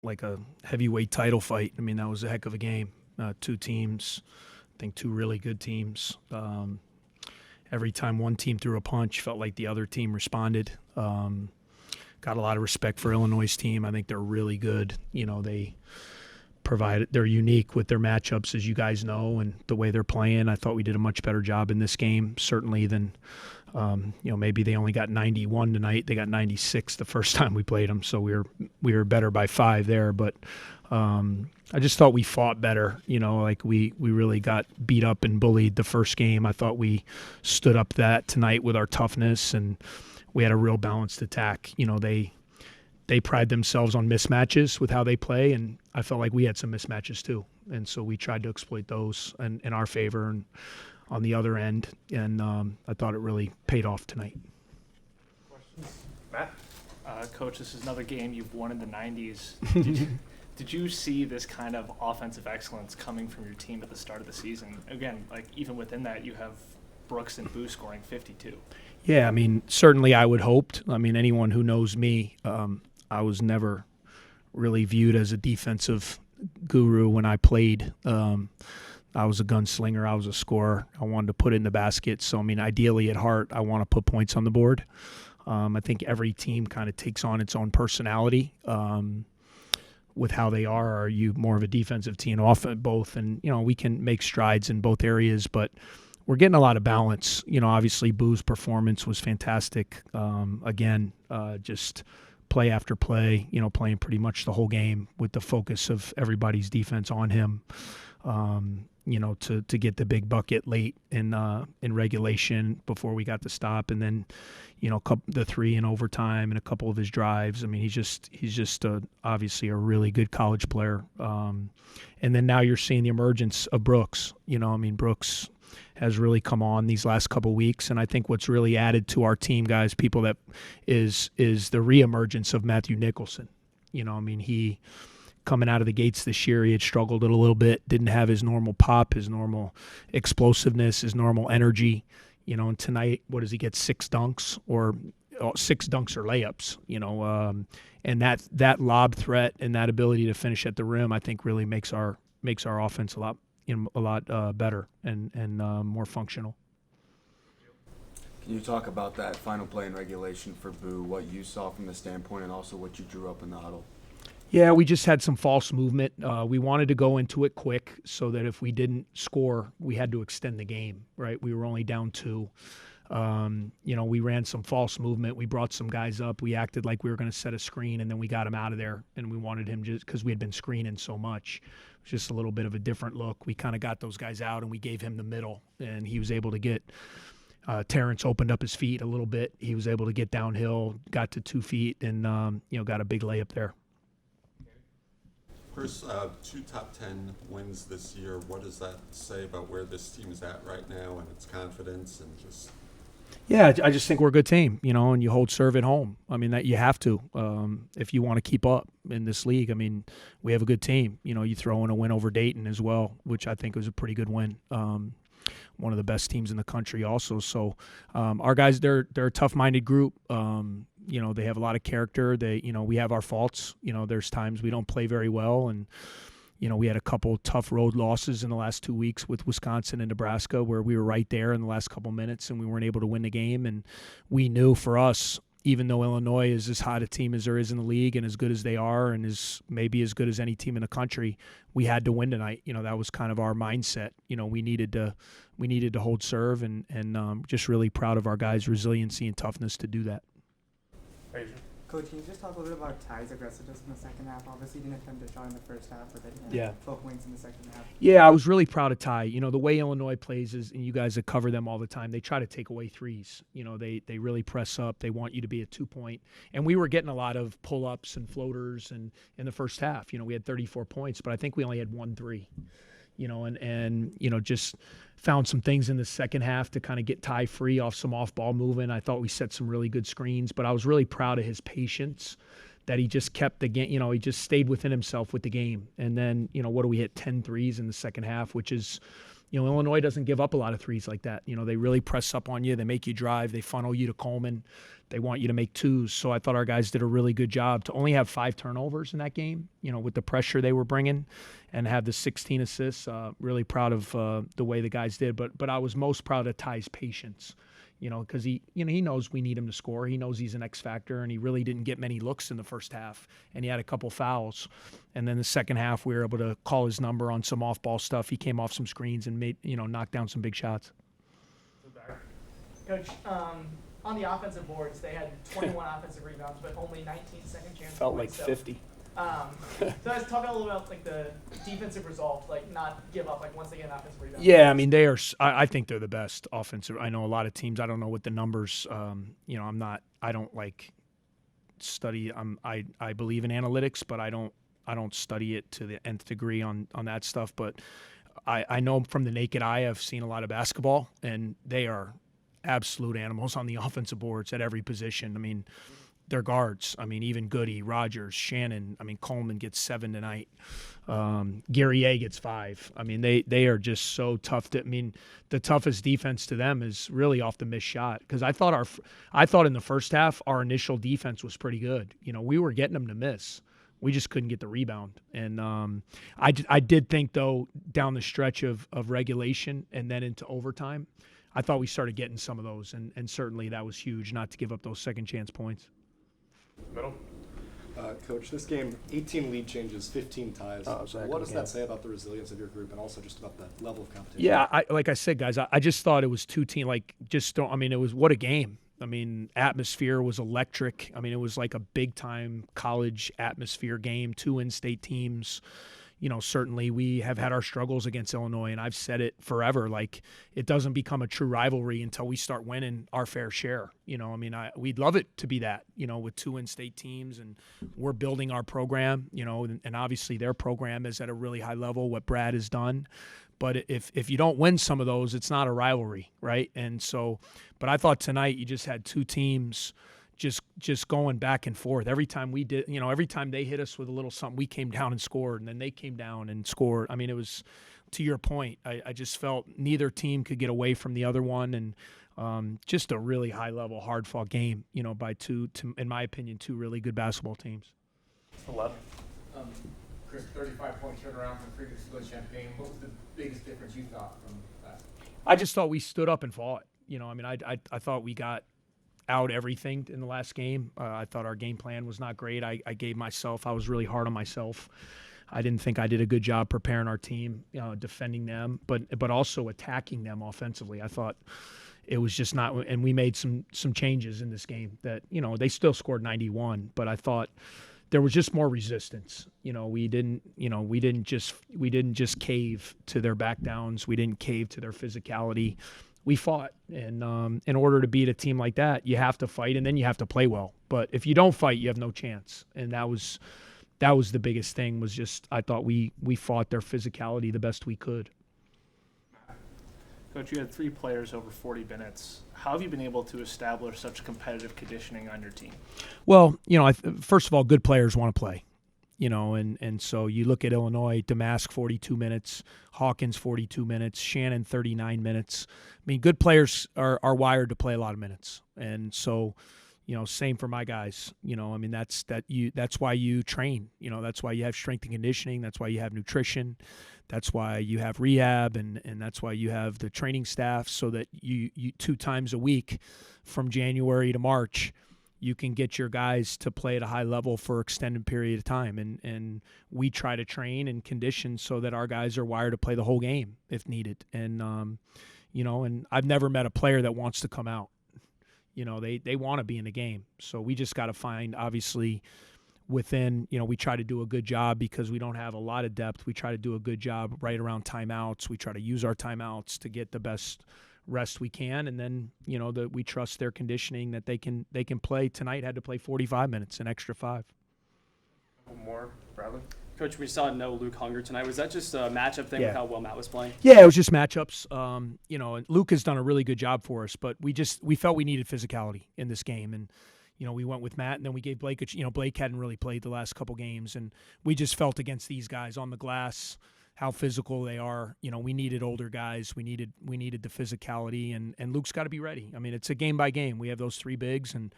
like a heavyweight title fight. I mean, that was a heck of a game. Two teams, I think two really good teams. Every time one team threw a punch, felt like the other team responded. Got a lot of respect for Illinois' team. I think they're really good. They're unique with their matchups, as you guys know, and the way they're playing. I thought we did a much better job in this game, certainly than, maybe they only got 91 tonight. They got 96 the first time we played them, so we were better by 5 there. But I just thought we fought better. Like we really got beat up and bullied the first game. I thought we stood up that tonight with our toughness, and we had a real balanced attack. They pride themselves on mismatches with how they play, and I felt like we had some mismatches too. And so we tried to exploit those in our favor and on the other end, and I thought it really paid off tonight. Questions? Matt? Coach, this is another game you've won in the 90s. Did you see this kind of offensive excellence coming from your team at the start of the season? Again, like even within that, you have Brooks and Boo scoring 52. Yeah, I mean, certainly I would hoped. I mean, anyone who knows me, I was never really viewed as a defensive guru when I played. I was a gunslinger. I was a scorer. I wanted to put it in the basket. So, I mean, ideally at heart, I want to put points on the board. I think every team kind of takes on its own personality with how they are. Are you more of a defensive team, both? And, we can make strides in both areas, but we're getting a lot of balance. Obviously Boo's performance was fantastic. Again, just play after play, playing pretty much the whole game with the focus of everybody's defense on him, to get the big bucket late in regulation before we got the stop. And then, the 3 in overtime and a couple of his drives. I mean, he's just obviously a really good college player. And then now you're seeing the emergence of Brooks. Brooks has really come on these last couple weeks, and I think what's really added to our team, guys, people that is the reemergence of Matthew Nicholson. He coming out of the gates this year, he had struggled a little bit, didn't have his normal pop, his normal explosiveness, his normal energy. And tonight, what does he get? 6 dunks or 6 dunks or layups. And that lob threat and that ability to finish at the rim, I think, really makes our offense a lot better and more functional. Can you talk about that final play in regulation for Boo, what you saw from the standpoint and also what you drew up in the huddle? Yeah, we just had some false movement. We wanted to go into it quick so that if we didn't score, we had to extend the game, right? We were only down 2. We ran some false movement. We brought some guys up. We acted like we were going to set a screen, and then we got him out of there, and we wanted him just because we had been screening so much. It was just a little bit of a different look. We kind of got those guys out, and we gave him the middle, and he was able to get Terrence opened up his feet a little bit. He was able to get downhill, got to 2 feet, and got a big layup there. Chris, 2 top 10 wins this year. What does that say about where this team is at right now and its confidence and just? Yeah, I just think we're a good team, and you hold serve at home. I mean, that you have to if you want to keep up in this league. I mean, we have a good team. You throw in a win over Dayton as well, which I think was a pretty good win. One of the best teams in the country also. So our guys, they're a tough-minded group. They have a lot of character. We have our faults. There's times we don't play very well, and we had a couple tough road losses in the last 2 weeks with Wisconsin and Nebraska where we were right there in the last couple minutes and we weren't able to win the game. And we knew for us, even though Illinois is as hot a team as there is in the league and as good as they are and is maybe as good as any team in the country, we had to win tonight. That was kind of our mindset. We needed to hold serve and just really proud of our guys' resiliency and toughness to do that. Coach, can you just talk a little bit about Ty's aggressiveness in the second half? Obviously, he didn't attempt a shot in the first half, but then he had 12 points in the second half. Yeah, I was really proud of Tai. The way Illinois plays is, and you guys that cover them all the time, they try to take away threes. They really press up. They want you to be a 2-point. And we were getting a lot of pull-ups and floaters and in the first half. We had 34 points, but I think we only had 1 3. Just found some things in the second half to kind of get Tai free off some off-ball movement. I thought we set some really good screens, but I was really proud of his patience that he just kept the game, he just stayed within himself with the game. And then, what do we hit? 10 threes in the second half, which is, Illinois doesn't give up a lot of threes like that. They really press up on you. They make you drive. They funnel you to Coleman. They want you to make twos. So I thought our guys did a really good job to only have 5 turnovers in that game, with the pressure they were bringing, and have the 16 assists. Really proud of the way the guys did. But I was most proud of Ty's patience, because he knows we need him to score. He knows he's an X factor, and he really didn't get many looks in the first half, and he had a couple fouls. And then the second half, we were able to call his number on some off-ball stuff. He came off some screens and made, knocked down some big shots. Coach, on the offensive boards, they had 21 offensive rebounds, but only 19 second chance. Felt like points, so, 50. So let's talk a little about the defensive result, not give up once they get an offensive rebound. Yeah, I mean they are. I think they're the best offensive. I know a lot of teams. I don't know what the numbers. I'm not. I don't study. I believe in analytics, but I don't study it to the nth degree on that stuff. But I know from the naked eye, I've seen a lot of basketball, and they are absolute animals on the offensive boards at every position. I mean, their guards. I mean, even Goody, Rogers, Shannon. I mean, Coleman gets 7 tonight. Guerrier gets 5. I mean, they are just so tough. The toughest defense to them is really off the missed shot, because I thought in the first half our initial defense was pretty good. We were getting them to miss. We just couldn't get the rebound. And I did think, though, down the stretch of regulation and then into overtime, I thought we started getting some of those, and certainly that was huge, not to give up those second chance points. Middle. Coach, this game, 18 lead changes, 15 ties. What does that say about the resilience of your group and also just about the level of competition? Yeah, like I said, guys, I just thought it was two teams. It was what a game. I mean, atmosphere was electric. I mean, it was like a big-time college atmosphere game, 2 in-state teams. Certainly we have had our struggles against Illinois, and I've said it forever. It doesn't become a true rivalry until we start winning our fair share. We'd love it to be that, with 2 in-state teams, and we're building our program, and obviously their program is at a really high level, what Brad has done. But if you don't win some of those, it's not a rivalry, right? And so, but I thought tonight you just had 2 teams just going back and forth. Every time we did, every time they hit us with a little something, we came down and scored, and then they came down and scored. I mean, it was, to your point, I just felt neither team could get away from the other one, and just a really high-level, hard-fought game, by in my opinion, 2 really good basketball teams. 11. Chris, 35-point turnaround from the previous split campaign. What was the biggest difference you thought from that? I just thought we stood up and fought. I thought we got out everything in the last game. I thought our game plan was not great. I was really hard on myself. I didn't think I did a good job preparing our team, defending them, but also attacking them offensively. I thought it was just not, and we made some changes in this game that, they still scored 91, but I thought there was just more resistance. We didn't just cave to their back downs. We didn't cave to their physicality. We fought, and in order to beat a team like that, you have to fight, and then you have to play well. But if you don't fight, you have no chance. And that was the biggest thing. Was just, I thought we fought their physicality the best we could. Coach, you had 3 players over 40 minutes. How have you been able to establish such competitive conditioning on your team? Well, first of all, good players want to play. And so you look at Illinois, Damask 42 minutes, Hawkins 42 minutes, Shannon 39 minutes. I mean, good players are wired to play a lot of minutes. And so, same for my guys. That's why you train. That's why you have strength and conditioning. That's why you have nutrition. That's why you have rehab, and that's why you have the training staff, so that you 2 times a week from January to March, you can get your guys to play at a high level for an extended period of time. And we try to train and condition so that our guys are wired to play the whole game if needed. And, and I've never met a player that wants to come out. They want to be in the game. So we just got to find, obviously, within, we try to do a good job because we don't have a lot of depth. We try to do a good job right around timeouts. We try to use our timeouts to get the best rest we can, and then that we trust their conditioning, that they can play. Tonight had to play 45 minutes, an extra 5. More, Bradley. Coach, we saw no Luke Hunger tonight. Was that just a matchup thing with how well Matt was playing? Yeah, it was just matchups. And Luke has done a really good job for us, but we felt we needed physicality in this game, and we went with Matt, and then we gave Blake Blake hadn't really played the last couple games, and we just felt against these guys on the glass how physical they are. You know, we needed older guys. We needed the physicality, and Luke's got to be ready. I mean, it's a game by game. We have those 3 bigs, and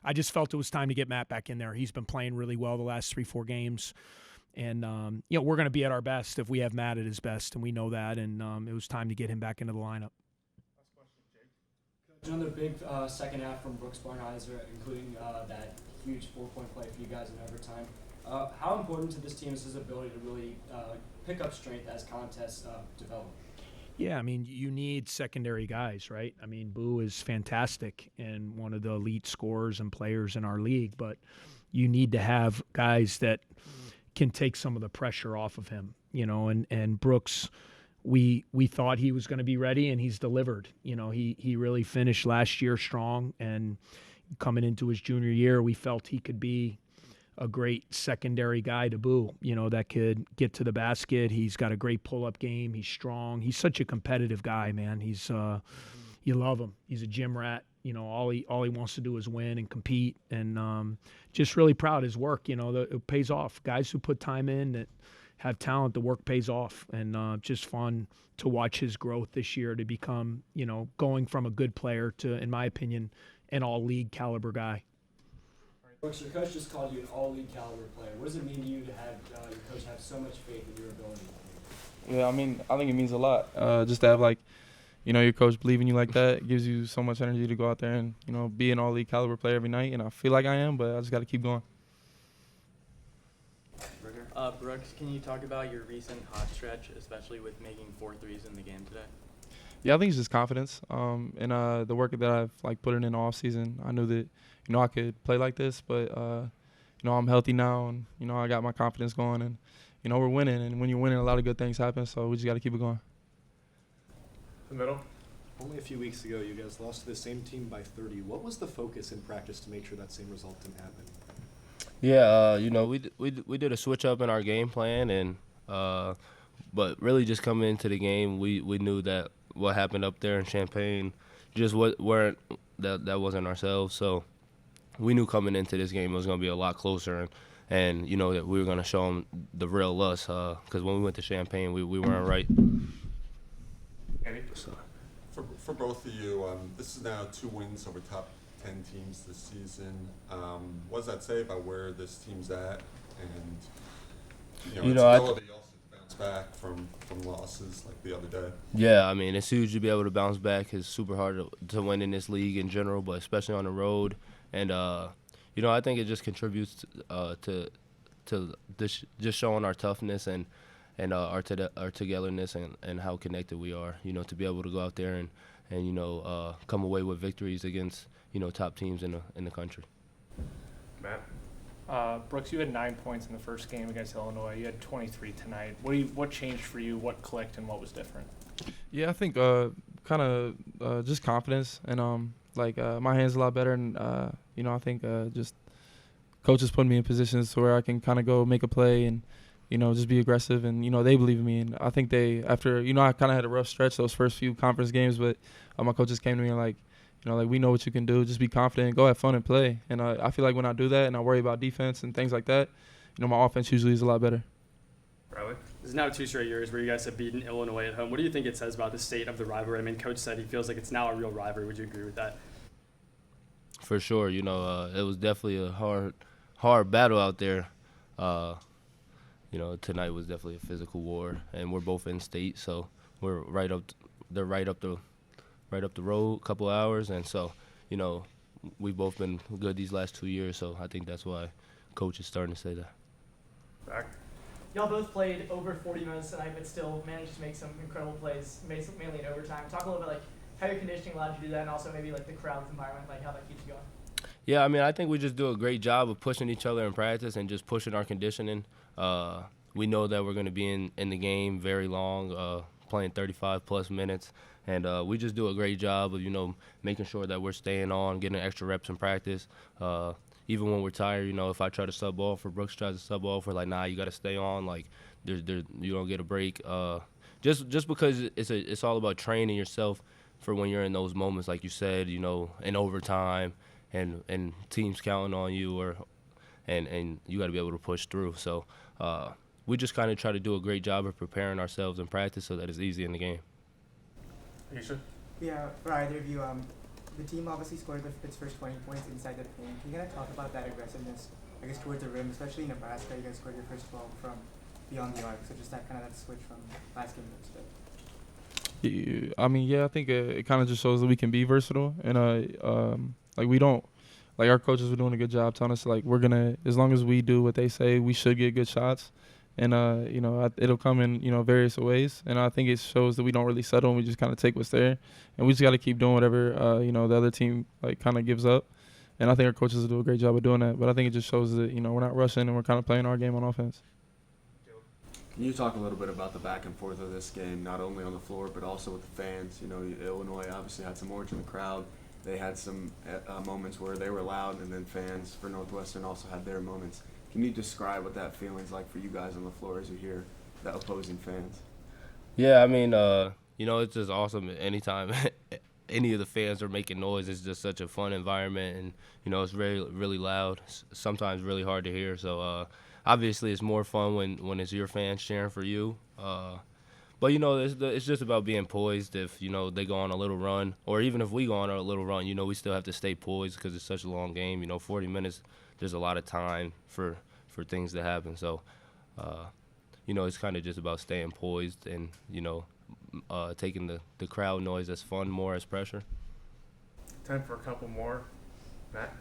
I just felt it was time to get Matt back in there. He's been playing really well the last 3-4 games. And, we're going to be at our best if we have Matt at his best, and we know that. And it was time to get him back into the lineup. Another big second half from Brooks Barnheiser, including that huge 4-point play for you guys in overtime. How important to this team is his ability to really pick up strength as contests develop? Yeah, I mean, you need secondary guys, right? I mean, Boo is fantastic and one of the elite scorers and players in our league, but you need to have guys that can take some of the pressure off of him, and Brooks, we thought he was going to be ready, and he's delivered. He really finished last year strong, and coming into his junior year, we felt he could be a great secondary guy to Boo, that could get to the basket. He's got a great pull-up game. He's strong. He's such a competitive guy, man. He's you love him. He's a gym rat. All he wants to do is win and compete, and just really proud of his work. It pays off. Guys who put time in, that have talent, the work pays off, and just fun to watch his growth this year to become, going from a good player to, in my opinion, an all-league caliber guy. Brooks, your coach just called you an all-league caliber player. What does it mean to you to have your coach have so much faith in your ability? Yeah, I think it means a lot. Just to have, your coach believe in you like that, it gives you so much energy to go out there and, be an all-league caliber player every night. And I feel like I am, but I just got to keep going. Brooks, can you talk about your recent hot stretch, especially with making 4 threes in the game today? Yeah, I think it's just confidence. And the work that I've put in the off season, I knew that I could play like this, but I'm healthy now, and I got my confidence going, and we're winning. And when you're winning, a lot of good things happen. So we just got to keep it going. The middle. Only a few weeks ago, you guys lost to the same team by 30. What was the focus in practice to make sure that same result didn't happen? Yeah, we did a switch up in our game plan, and but really just coming into the game, we knew that what happened up there in Champaign just wasn't ourselves. So we knew coming into this game it was going to be a lot closer, and that we were going to show them the real us. Because when we went to Champaign, we weren't right. For both of you, this is now 2 wins over top 10 teams this season. What does that say about where this team's at, and its ability also to bounce back from losses like the other day? Yeah, I mean, it's huge to be able to bounce back. It's super hard to win in this league in general, but especially on the road. And I think it just contributes to this, just showing our toughness and our togetherness and how connected we are. To be able to go out there and come away with victories against top teams in the country. Matt. Brooks, you had 9 points in the first game against Illinois. You had 23 tonight. What changed for you? What clicked and what was different? Yeah, I think kind of just confidence, and my hand's a lot better, and I think just coaches put me in positions to where I can kind of go make a play and just be aggressive, and they believe in me. And I think after I kind of had a rough stretch those first few conference games, but my coaches came to me and we know what you can do. Just be confident, go have fun and play. And I feel like when I do that and I worry about defense and things like that, my offense usually is a lot better. Riley? This is now 2 straight years where you guys have beaten Illinois at home. What do you think it says about the state of the rivalry? I mean, Coach said he feels like it's now a real rivalry. Would you agree with that? For sure. It was definitely a hard battle out there. Tonight was definitely a physical war, and we're both in state, so we're right up the road, a couple hours, and so we've both been good these last 2 years. So I think that's why Coach is starting to say that. Back. Y'all both played over 40 minutes tonight, but still managed to make some incredible plays, mainly in overtime. Talk a little bit how your conditioning allowed you to do that, and also maybe the crowd's environment, how that keeps you going. Yeah, I mean, I think we just do a great job of pushing each other in practice and just pushing our conditioning. We know that we're going to be in the game very long, playing 35-plus minutes, and we just do a great job of, making sure that we're staying on, getting extra reps in practice. Even when we're tired, if I try to sub off or Brooks tries to sub off, we're like, nah, you got to stay on. You don't get a break. Just because it's all about training yourself for when you're in those moments, like you said, in overtime and teams counting on you, and you got to be able to push through. So we just kind of try to do a great job of preparing ourselves in practice so that it's easy in the game. Yeah, for either of you, the team obviously scored its first 20 points inside the paint. Can you kind of talk about that aggressiveness, I guess, towards the rim, especially in Nebraska? You guys scored your first 12 from beyond the arc, so just that switch from last game to today. I think it kind of just shows that we can be versatile, and we don't, our coaches were doing a good job telling us we're gonna, as long as we do what they say, we should get good shots, and it'll come in various ways, and I think it shows that we don't really settle and we just kind of take what's there, and we just got to keep doing whatever the other team kind of gives up, and I think our coaches will do a great job of doing that, but I think it just shows that we're not rushing and we're kind of playing our game on offense. Can you talk a little bit about the back and forth of this game, not only on the floor but also with the fans? Illinois obviously had some orange in the crowd. They had some moments where they were loud, and then fans for Northwestern also had their moments. Can you describe what that feeling's like for you guys on the floor as you hear the opposing fans? Yeah, it's just awesome. Anytime any of the fans are making noise, it's just such a fun environment, and it's really loud. Sometimes really hard to hear. So obviously it's more fun when it's your fans cheering for you. But it's just about being poised. If they go on a little run, or even if we go on a little run, we still have to stay poised because it's such a long game. 40 minutes, there's a lot of time for things to happen. So, it's kind of just about staying poised and taking the crowd noise as fun more as pressure. Time for a couple more. Matt?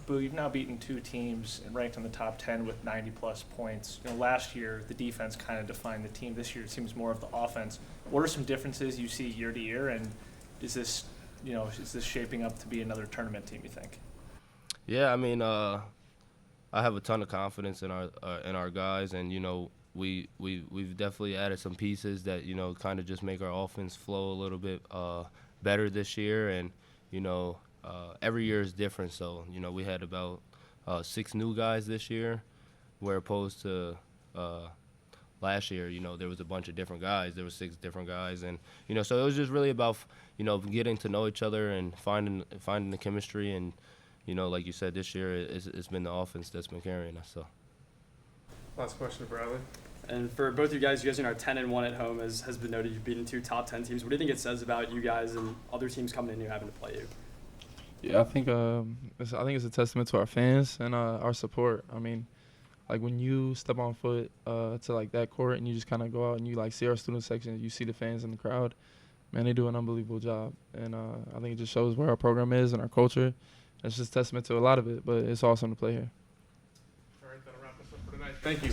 Boo, you've now beaten 2 teams and ranked in the top 10 with 90-plus points. Last year, the defense kind of defined the team. This year, it seems more of the offense. What are some differences you see year to year, and is this shaping up to be another tournament team, you think? Yeah, I have a ton of confidence in our guys, and we've definitely added some pieces that kind of just make our offense flow a little bit better this year, and every year is different. So we had about 6 new guys this year, where opposed to last year, there was a bunch of different guys. There were 6 different guys, and so it was just really about getting to know each other and finding the chemistry, and like you said, this year it's been the offense that's been carrying us. So. Last question, Bradley. And for both you guys are 10-1 at home, as has been noted. You've beaten 2 top 10 teams. What do you think it says about you guys and other teams coming in here having to play you? Yeah, I think it's a testament to our fans and our support. When you step on foot to that court and you just kind of go out and you see our student section, you see the fans in the crowd, man, they do an unbelievable job. And I think it just shows where our program is and our culture. It's just a testament to a lot of it, but it's awesome to play here. All right, that'll wrap us up for tonight. Thank you.